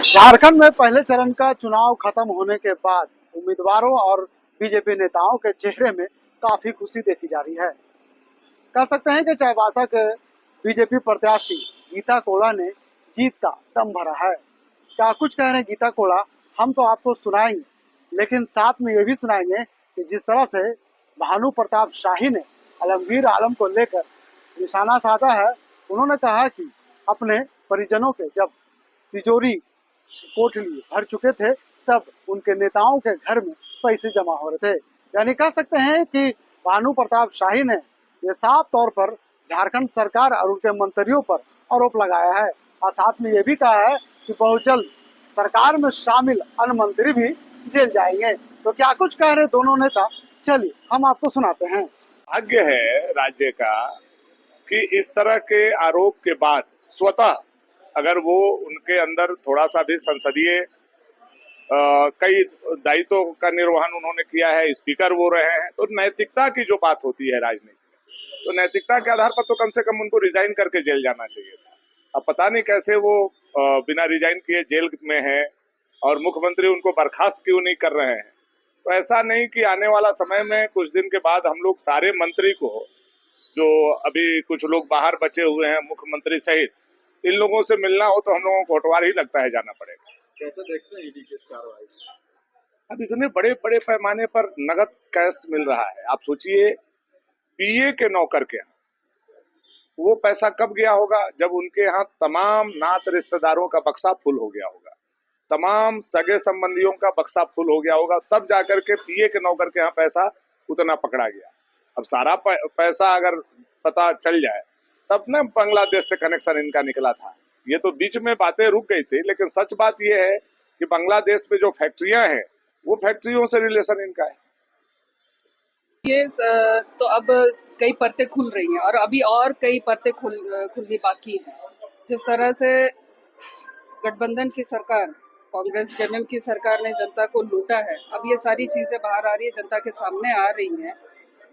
झारखंड में पहले चरण का चुनाव खत्म होने के बाद उम्मीदवारों और बीजेपी नेताओं के चेहरे में काफी खुशी देखी जा रही है। कह सकते हैं कि चाईबासा के बीजेपी प्रत्याशी गीता कोड़ा ने जीत का दम भरा है। क्या कुछ कह रहे हैं गीता कोड़ा, हम तो आपको सुनाएंगे, लेकिन साथ में ये भी सुनाएंगे कि जिस तरह से भानु प्रताप शाही ने आलमगीर आलम को लेकर निशाना साधा है। उन्होंने कहा कि अपने परिजनों के जब तिजोरी कोठली भर चुके थे, तब उनके नेताओं के घर में पैसे जमा हो रहे थे। यानी कह सकते हैं कि भानु प्रताप शाही ने ये साफ तौर पर झारखंड सरकार और उनके मंत्रियों पर आरोप लगाया है और साथ में ये भी कहा है कि बहुत जल्द सरकार में शामिल अन्य मंत्री भी जेल जाएंगे। तो क्या कुछ कह रहे दोनों नेता, चलिए हम आपको सुनाते हैं। भाग्य है राज्य का कि इस तरह के आरोप के बाद स्वतः अगर वो उनके अंदर थोड़ा सा भी संसदीय कई दायित्वों का निर्वहन उन्होंने किया है, स्पीकर वो रहे हैं, तो नैतिकता की जो बात होती है राजनीति में, तो नैतिकता के आधार पर तो कम से कम उनको रिजाइन करके जेल जाना चाहिए था। अब पता नहीं कैसे वो बिना रिजाइन किए जेल में है और मुख्यमंत्री उनको बर्खास्त क्यों नहीं कर रहे हैं। तो ऐसा नहीं कि आने वाला समय में कुछ दिन के बाद हम लोग सारे मंत्री को, जो अभी कुछ लोग बाहर बचे हुए हैं मुख्यमंत्री सहित, इन लोगों से मिलना हो तो हम लोगों को कोटवार ही लगता है जाना पड़ेगा। कैसे देखते हैं ईडी की इस कार्रवाई? अब इतने बड़े बड़े पैमाने पर नगद कैश मिल रहा है। आप सोचिए, पीए के नौकर के यहाँ वो पैसा कब गया होगा? जब उनके यहाँ तमाम नात रिश्तेदारों का बक्सा फुल हो गया होगा, तमाम सगे संबंधियों का बक्सा फुल हो गया होगा, तब जाकर के पीए के नौकर के यहाँ पैसा उतना पकड़ा गया। अब सारा पैसा अगर पता चल जाए तब ना बांग्लादेश से कनेक्शन इनका निकला था। ये तो बीच में बातें रुक गई थी, लेकिन सच बात ये है कि बांग्लादेश में जो फैक्ट्रियां हैं वो फैक्ट्रियों से रिलेशन इनका है। तो अब कई परतें खुल रही हैं और अभी और कई परतें खुलनी बाकी हैं। जिस तरह से गठबंधन की सरकार, कांग्रेस जेएमएम की सरकार ने जनता को लूटा है, अब ये सारी चीजें बाहर आ रही है, जनता के सामने आ रही हैं।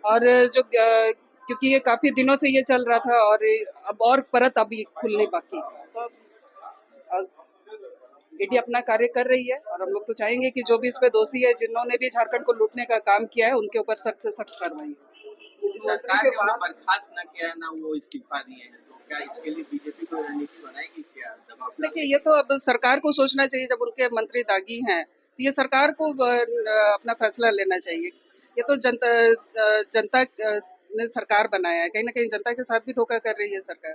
और जो क्योंकि ये काफी दिनों से ये चल रहा था और अब और परत अभी खुलनी बाकी है। तो ईडी अपना कार्य कर रही है और हम लोग तो चाहेंगे कि जो भी इस पे दोषी है, जिन्होंने भी झारखंड को लूटने का काम किया है, उनके ऊपर सख्त से सख्त कार्रवाई। सरकार ने उन्हें बर्खास्त न किया है, ना वो इस्तीफा दिए हैं, तो क्या इसके लिए बीजेपी कोई रणनीति बनाएगी? क्या दबाव? देखिए, ये तो अब सरकार को सोचना चाहिए। जब उनके मंत्री दागी हैं तो ये सरकार को अपना फैसला लेना चाहिए। ये तो जनता ने सरकार बनाया है, कहीं ना कहीं जनता के साथ भी धोखा कर रही है सरकार।